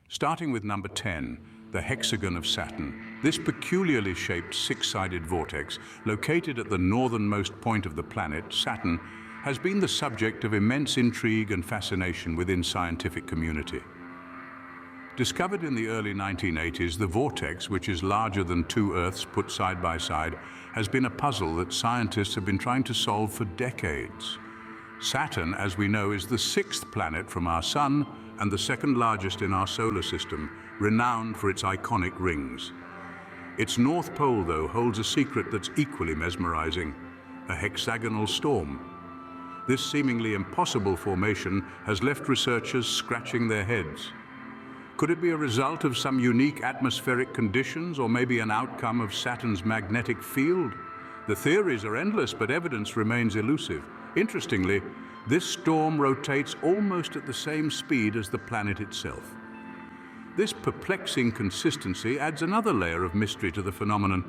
Starting with number 10, the hexagon of Saturn. This peculiarly shaped six-sided vortex, located at the northernmost point of the planet, Saturn, has been the subject of immense intrigue and fascination within scientific community. Discovered in the early 1980s, the vortex, which is larger than two Earths put side by side, has been a puzzle that scientists have been trying to solve for decades. Saturn, as we know, is the sixth planet from our Sun and the second largest in our solar system, renowned for its iconic rings. Its North Pole, though, holds a secret that's equally mesmerizing: a hexagonal storm. This seemingly impossible formation has left researchers scratching their heads. Could it be a result of some unique atmospheric conditions, or maybe an outcome of Saturn's magnetic field? The theories are endless, but evidence remains elusive. Interestingly, this storm rotates almost at the same speed as the planet itself. This perplexing consistency adds another layer of mystery to the phenomenon.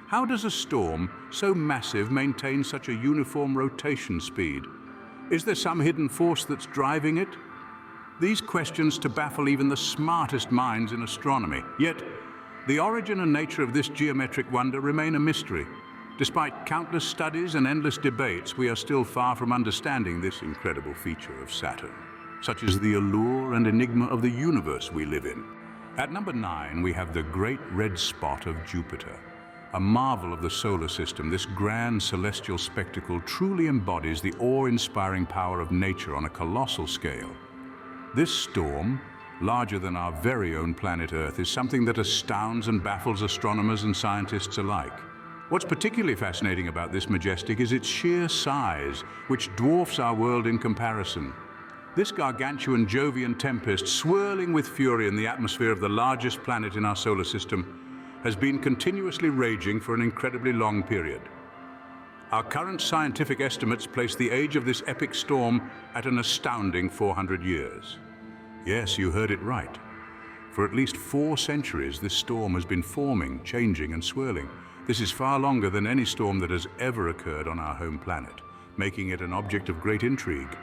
How does a storm so massive maintain such a uniform rotation speed? Is there some hidden force that's driving it? These questions to baffle even the smartest minds in astronomy. Yet, the origin and nature of this geometric wonder remain a mystery. Despite countless studies and endless debates, we are still far from understanding this incredible feature of Saturn, such as the allure and enigma of the universe we live in. At number 9, we have the Great Red Spot of Jupiter. A marvel of the solar system, this grand celestial spectacle truly embodies the awe-inspiring power of nature on a colossal scale. This storm, larger than our very own planet Earth, is something that astounds and baffles astronomers and scientists alike. What's particularly fascinating about this majestic is its sheer size, which dwarfs our world in comparison. This gargantuan Jovian tempest, swirling with fury in the atmosphere of the largest planet in our solar system, has been continuously raging for an incredibly long period. Our current scientific estimates place the age of this epic storm at an astounding 400 years. Yes, you heard it right. For at least 4 centuries, this storm has been forming, changing, and swirling. This is far longer than any storm that has ever occurred on our home planet, making it an object of great intrigue.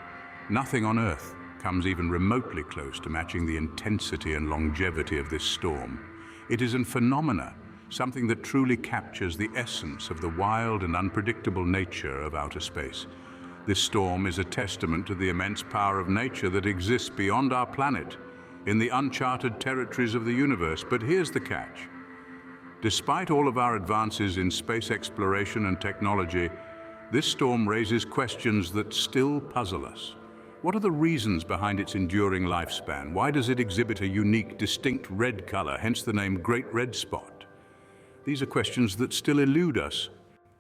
Nothing on Earth comes even remotely close to matching the intensity and longevity of this storm. It is a phenomena, something that truly captures the essence of the wild and unpredictable nature of outer space. This storm is a testament to the immense power of nature that exists beyond our planet, in the uncharted territories of the universe. But here's the catch. Despite all of our advances in space exploration and technology, this storm raises questions that still puzzle us. What are the reasons behind its enduring lifespan? Why does it exhibit a unique, distinct red color, hence the name Great Red Spot? These are questions that still elude us.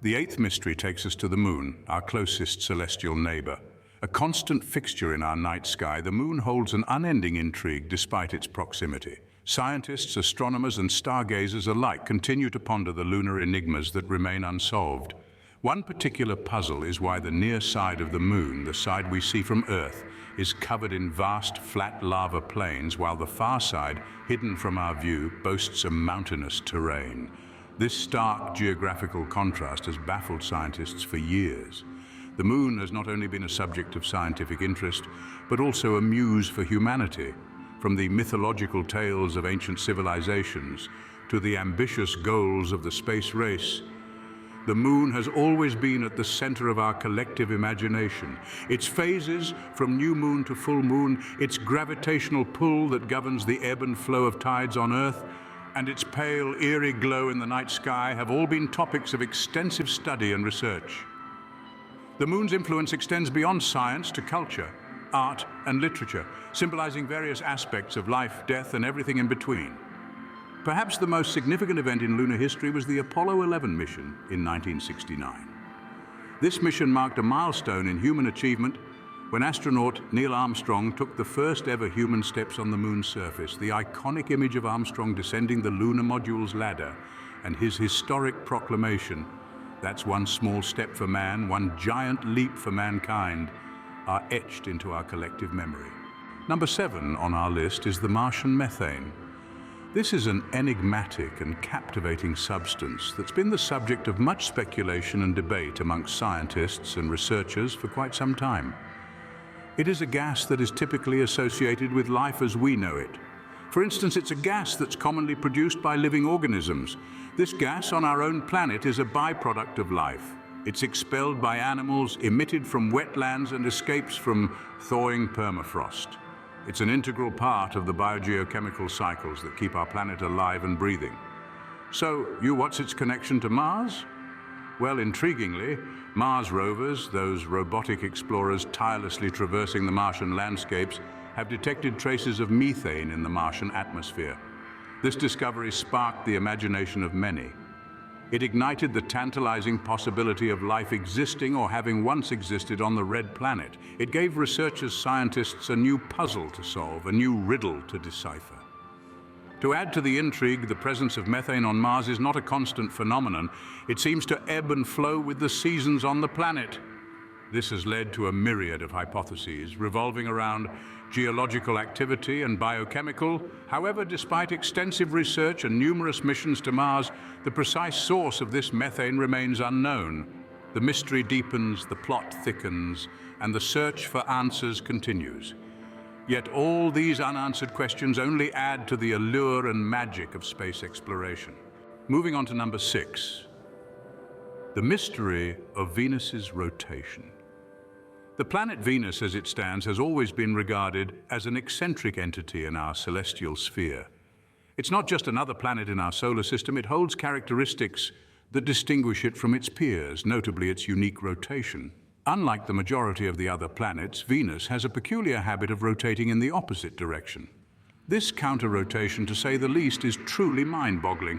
The 8th mystery takes us to the Moon, our closest celestial neighbor. A constant fixture in our night sky, the Moon holds an unending intrigue despite its proximity. Scientists, astronomers, and stargazers alike continue to ponder the lunar enigmas that remain unsolved. One particular puzzle is why the near side of the Moon, the side we see from Earth, is covered in vast, flat lava plains, while the far side, hidden from our view, boasts a mountainous terrain. This stark geographical contrast has baffled scientists for years. The Moon has not only been a subject of scientific interest, but also a muse for humanity. From the mythological tales of ancient civilizations to the ambitious goals of the space race, the Moon has always been at the center of our collective imagination. Its phases, from new moon to full moon, its gravitational pull that governs the ebb and flow of tides on Earth, and its pale, eerie glow in the night sky have all been topics of extensive study and research. The Moon's influence extends beyond science to culture, art, and literature, symbolizing various aspects of life, death, and everything in between. Perhaps the most significant event in lunar history was the Apollo 11 mission in 1969. This mission marked a milestone in human achievement when astronaut Neil Armstrong took the first ever human steps on the Moon's surface. The iconic image of Armstrong descending the lunar module's ladder and his historic proclamation, "That's one small step for man, one giant leap for mankind," are etched into our collective memory. Number 7 on our list is the Martian methane. This is an enigmatic and captivating substance that's been the subject of much speculation and debate amongst scientists and researchers for quite some time. It is a gas that is typically associated with life as we know it. For instance, it's a gas that's commonly produced by living organisms. This gas on our own planet is a byproduct of life. It's expelled by animals, emitted from wetlands, and escapes from thawing permafrost. It's an integral part of the biogeochemical cycles that keep our planet alive and breathing. So, what's its connection to Mars? Well, intriguingly, Mars rovers, those robotic explorers tirelessly traversing the Martian landscapes, have detected traces of methane in the Martian atmosphere. This discovery sparked the imagination of many. It ignited the tantalizing possibility of life existing or having once existed on the red planet. It gave researchers, scientists, a new puzzle to solve, a new riddle to decipher. To add to the intrigue, the presence of methane on Mars is not a constant phenomenon. It seems to ebb and flow with the seasons on the planet. This has led to a myriad of hypotheses revolving around geological activity and biochemical. However, despite extensive research and numerous missions to Mars, the precise source of this methane remains unknown. The mystery deepens, the plot thickens, and the search for answers continues. Yet all these unanswered questions only add to the allure and magic of space exploration. Moving on to number 6, the mystery of Venus's rotation. The planet Venus, as it stands, has always been regarded as an eccentric entity in our celestial sphere. It's not just another planet in our solar system, it holds characteristics that distinguish it from its peers, notably its unique rotation. Unlike the majority of the other planets, Venus has a peculiar habit of rotating in the opposite direction. This counter-rotation, to say the least, is truly mind-boggling.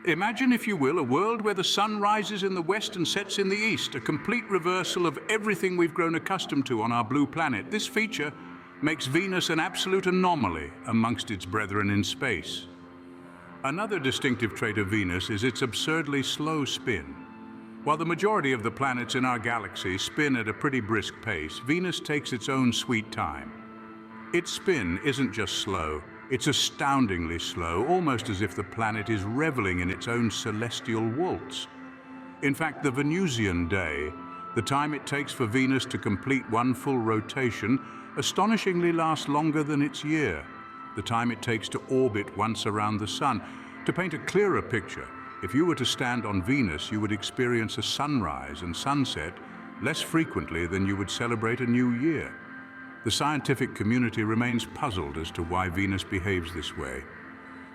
Imagine, if you will, a world where the sun rises in the west and sets in the east, a complete reversal of everything we've grown accustomed to on our blue planet. This feature makes Venus an absolute anomaly amongst its brethren in space. Another distinctive trait of Venus is its absurdly slow spin. While the majority of the planets in our galaxy spin at a pretty brisk pace, Venus takes its own sweet time. Its spin isn't just slow, it's astoundingly slow, almost as if the planet is reveling in its own celestial waltz. In fact, the Venusian day, the time it takes for Venus to complete one full rotation, astonishingly lasts longer than its year, the time it takes to orbit once around the sun. To paint a clearer picture, if you were to stand on Venus, you would experience a sunrise and sunset less frequently than you would celebrate a new year. The scientific community remains puzzled as to why Venus behaves this way.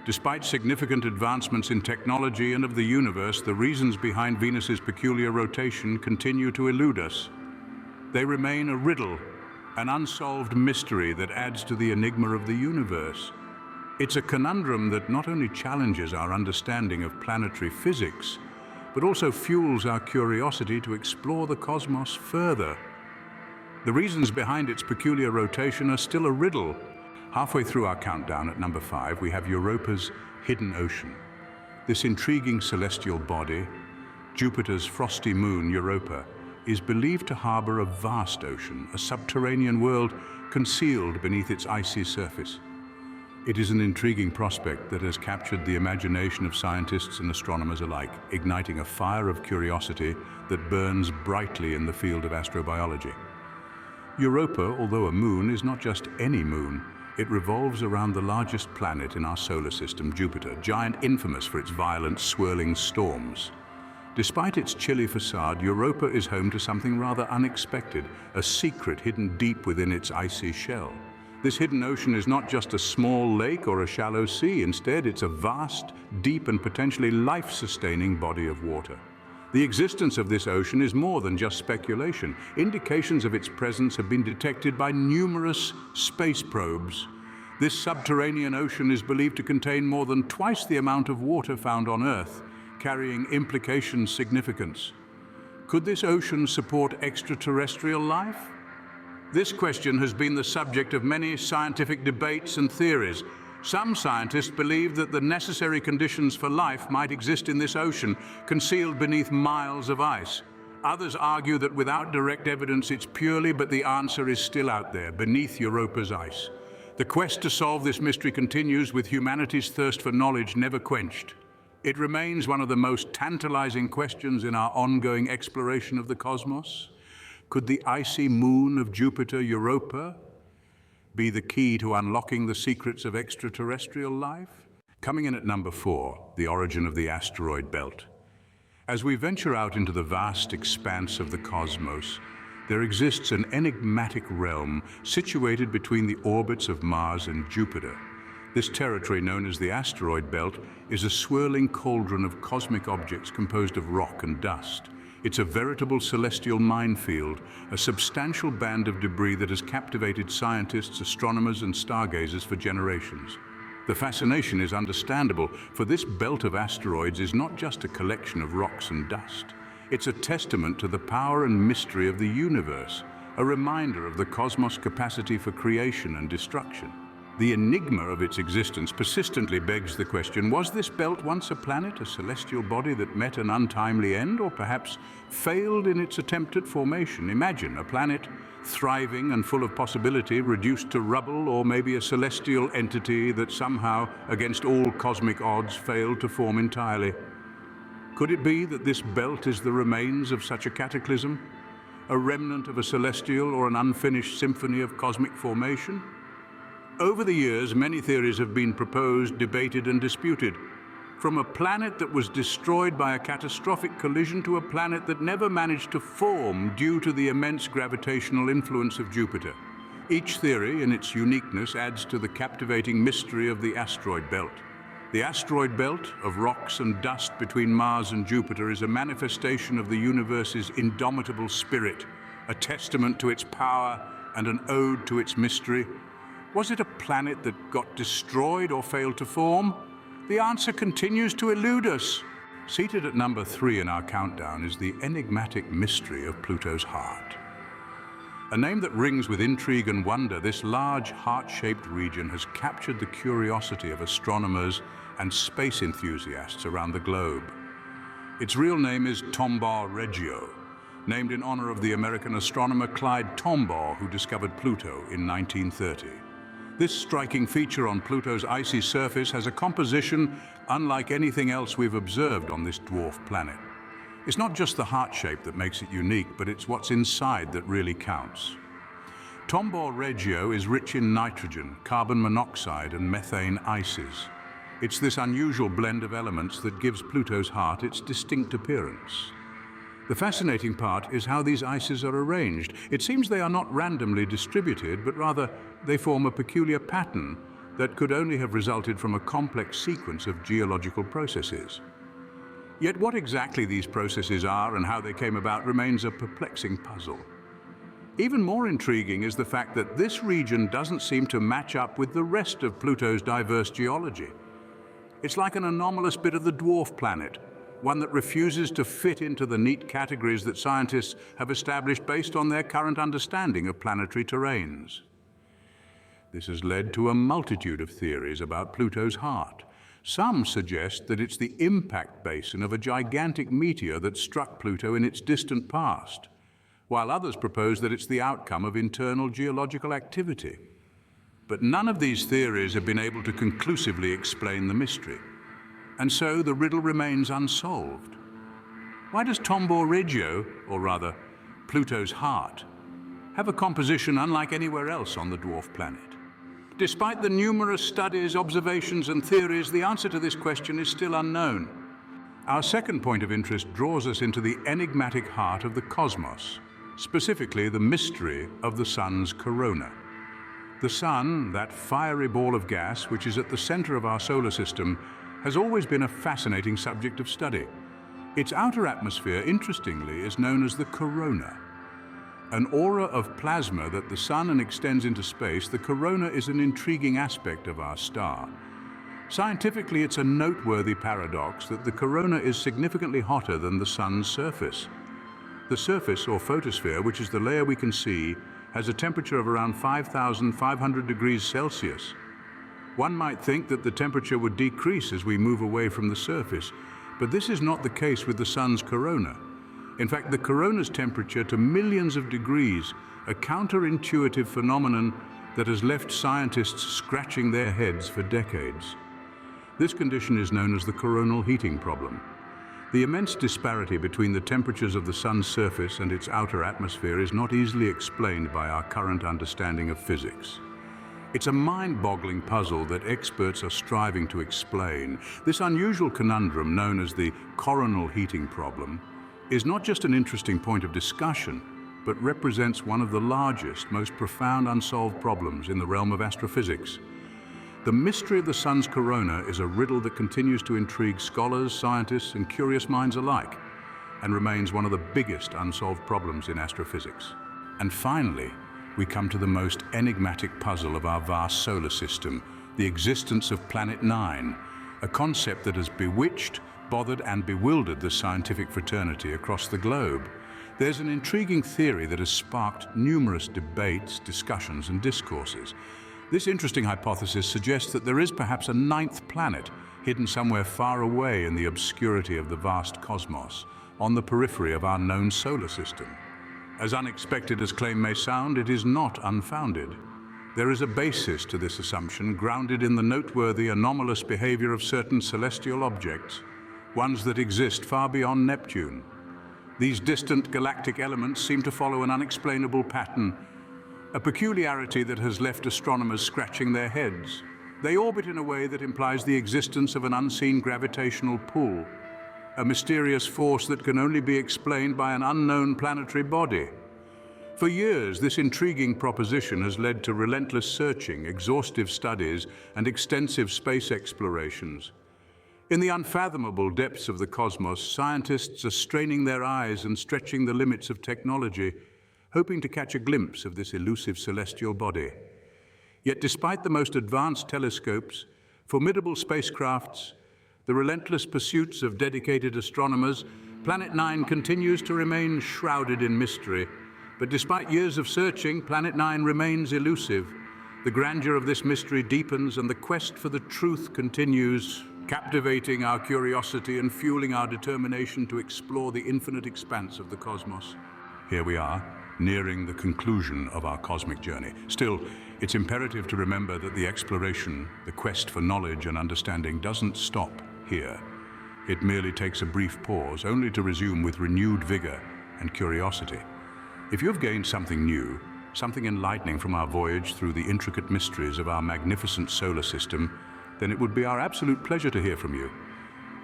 Despite significant advancements in technology and of the universe, the reasons behind Venus's peculiar rotation continue to elude us. They remain a riddle, an unsolved mystery that adds to the enigma of the universe. It's a conundrum that not only challenges our understanding of planetary physics, but also fuels our curiosity to explore the cosmos further. The reasons behind its peculiar rotation are still a riddle. Halfway through our countdown at number 5, we have Europa's hidden ocean. This intriguing celestial body, Jupiter's frosty moon, Europa, is believed to harbor a vast ocean, a subterranean world concealed beneath its icy surface. It is an intriguing prospect that has captured the imagination of scientists and astronomers alike, igniting a fire of curiosity that burns brightly in the field of astrobiology. Europa, although a moon, is not just any moon. It revolves around the largest planet in our solar system, Jupiter, giant infamous for its violent, swirling storms. Despite its chilly facade, Europa is home to something rather unexpected, a secret hidden deep within its icy shell. This hidden ocean is not just a small lake or a shallow sea. Instead, it's a vast, deep, and potentially life-sustaining body of water. The existence of this ocean is more than just speculation. Indications of its presence have been detected by numerous space probes. This subterranean ocean is believed to contain more than twice the amount of water found on Earth, carrying implications significance. Could this ocean support extraterrestrial life? This question has been the subject of many scientific debates and theories. Some scientists believe that the necessary conditions for life might exist in this ocean, concealed beneath miles of ice. Others argue that without direct evidence it's purely, but the answer is still out there, beneath Europa's ice. The quest to solve this mystery continues, with humanity's thirst for knowledge never quenched. It remains one of the most tantalizing questions in our ongoing exploration of the cosmos. Could the icy moon of Jupiter, Europa, be the key to unlocking the secrets of extraterrestrial life? Coming in at number 4, the origin of the asteroid belt. As we venture out into the vast expanse of the cosmos, there exists an enigmatic realm situated between the orbits of Mars and Jupiter. This territory, known as the asteroid belt, is a swirling cauldron of cosmic objects composed of rock and dust. It's a veritable celestial minefield, a substantial band of debris that has captivated scientists, astronomers, and stargazers for generations. The fascination is understandable, for this belt of asteroids is not just a collection of rocks and dust. It's a testament to the power and mystery of the universe, a reminder of the cosmos' capacity for creation and destruction. The enigma of its existence persistently begs the question, was this belt once a planet, a celestial body that met an untimely end, or perhaps failed in its attempt at formation? Imagine a planet thriving and full of possibility, reduced to rubble, or maybe a celestial entity that somehow, against all cosmic odds, failed to form entirely. Could it be that this belt is the remains of such a cataclysm? A remnant of a celestial or an unfinished symphony of cosmic formation? Over the years, many theories have been proposed, debated, and disputed. From a planet that was destroyed by a catastrophic collision to a planet that never managed to form due to the immense gravitational influence of Jupiter. Each theory, in its uniqueness, adds to the captivating mystery of the asteroid belt. The asteroid belt of rocks and dust between Mars and Jupiter is a manifestation of the universe's indomitable spirit, a testament to its power and an ode to its mystery. Was it a planet that got destroyed or failed to form? The answer continues to elude us. Seated at number 3 in our countdown is the enigmatic mystery of Pluto's Heart. A name that rings with intrigue and wonder, this large heart-shaped region has captured the curiosity of astronomers and space enthusiasts around the globe. Its real name is Tombaugh Regio, named in honor of the American astronomer Clyde Tombaugh, who discovered Pluto in 1930. This striking feature on Pluto's icy surface has a composition unlike anything else we've observed on this dwarf planet. It's not just the heart shape that makes it unique, but it's what's inside that really counts. Tombaugh Regio is rich in nitrogen, carbon monoxide, and methane ices. It's this unusual blend of elements that gives Pluto's heart its distinct appearance. The fascinating part is how these ices are arranged. It seems they are not randomly distributed, but rather they form a peculiar pattern that could only have resulted from a complex sequence of geological processes. Yet what exactly these processes are and how they came about remains a perplexing puzzle. Even more intriguing is the fact that this region doesn't seem to match up with the rest of Pluto's diverse geology. It's like an anomalous bit of the dwarf planet, one that refuses to fit into the neat categories that scientists have established based on their current understanding of planetary terrains. This has led to a multitude of theories about Pluto's heart. Some suggest that it's the impact basin of a gigantic meteor that struck Pluto in its distant past, while others propose that it's the outcome of internal geological activity. But none of these theories have been able to conclusively explain the mystery. And so the riddle remains unsolved. Why does Tombaugh Regio, or rather Pluto's heart, have a composition unlike anywhere else on the dwarf planet? Despite the numerous studies, observations, and theories, the answer to this question is still unknown. Our second point of interest draws us into the enigmatic heart of the cosmos, specifically the mystery of the Sun's corona. The Sun, that fiery ball of gas which is at the center of our solar system, has always been a fascinating subject of study. Its outer atmosphere, interestingly, is known as the corona. An aura of plasma that the Sun extends into space, the corona is an intriguing aspect of our star. Scientifically, it's a noteworthy paradox that the corona is significantly hotter than the Sun's surface. The surface, or photosphere, which is the layer we can see, has a temperature of around 5,500 degrees Celsius. One might think that the temperature would decrease as we move away from the surface, but this is not the case with the Sun's corona. In fact, the corona's temperature to millions of degrees, a counterintuitive phenomenon that has left scientists scratching their heads for decades. This condition is known as the coronal heating problem. The immense disparity between the temperatures of the Sun's surface and its outer atmosphere is not easily explained by our current understanding of physics. It's a mind-boggling puzzle that experts are striving to explain. This unusual conundrum, known as the coronal heating problem, is not just an interesting point of discussion, but represents one of the largest, most profound unsolved problems in the realm of astrophysics. The mystery of the sun's corona is a riddle that continues to intrigue scholars, scientists, and curious minds alike, and remains one of the biggest unsolved problems in astrophysics. And finally, we come to the most enigmatic puzzle of our vast solar system, the existence of Planet 9, a concept that has bewitched, bothered, and bewildered the scientific fraternity across the globe. There's an intriguing theory that has sparked numerous debates, discussions, and discourses. This interesting hypothesis suggests that there is perhaps a ninth planet hidden somewhere far away in the obscurity of the vast cosmos, on the periphery of our known solar system. As unexpected as claim may sound, it is not unfounded. There is a basis to this assumption, grounded in the noteworthy anomalous behavior of certain celestial objects, ones that exist far beyond Neptune. These distant galactic elements seem to follow an unexplainable pattern, a peculiarity that has left astronomers scratching their heads. They orbit in a way that implies the existence of an unseen gravitational pull, a mysterious force that can only be explained by an unknown planetary body. For years, this intriguing proposition has led to relentless searching, exhaustive studies, and extensive space explorations. In the unfathomable depths of the cosmos, scientists are straining their eyes and stretching the limits of technology, hoping to catch a glimpse of this elusive celestial body. Yet despite the most advanced telescopes, formidable spacecrafts, the relentless pursuits of dedicated astronomers, Planet 9 continues to remain shrouded in mystery. But despite years of searching, Planet 9 remains elusive. The grandeur of this mystery deepens, and the quest for the truth continues, captivating our curiosity and fueling our determination to explore the infinite expanse of the cosmos. Here we are, nearing the conclusion of our cosmic journey. Still, it's imperative to remember that the exploration, the quest for knowledge and understanding, doesn't stop here. It merely takes a brief pause, only to resume with renewed vigor and curiosity. If you've gained something new, something enlightening from our voyage through the intricate mysteries of our magnificent solar system, then it would be our absolute pleasure to hear from you.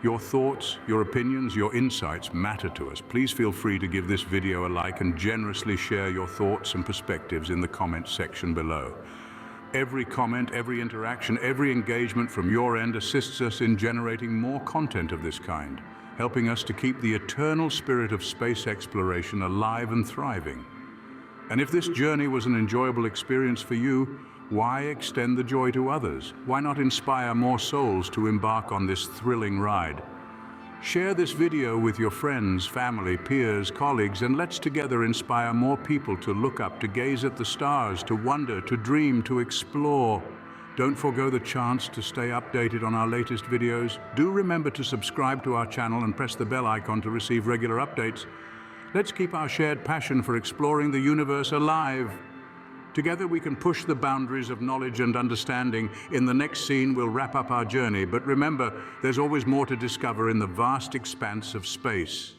Your thoughts, your opinions, your insights matter to us. Please feel free to give this video a like and generously share your thoughts and perspectives in the comments section below. Every comment, every interaction, every engagement from your end assists us in generating more content of this kind, helping us to keep the eternal spirit of space exploration alive and thriving. And if this journey was an enjoyable experience for you, why extend the joy to others? Why not inspire more souls to embark on this thrilling ride? Share this video with your friends, family, peers, colleagues, and let's together inspire more people to look up, to gaze at the stars, to wonder, to dream, to explore. Don't forgo the chance to stay updated on our latest videos. Do remember to subscribe to our channel and press the bell icon to receive regular updates. Let's keep our shared passion for exploring the universe alive. Together we can push the boundaries of knowledge and understanding. In the next scene, we'll wrap up our journey, but remember, there's always more to discover in the vast expanse of space.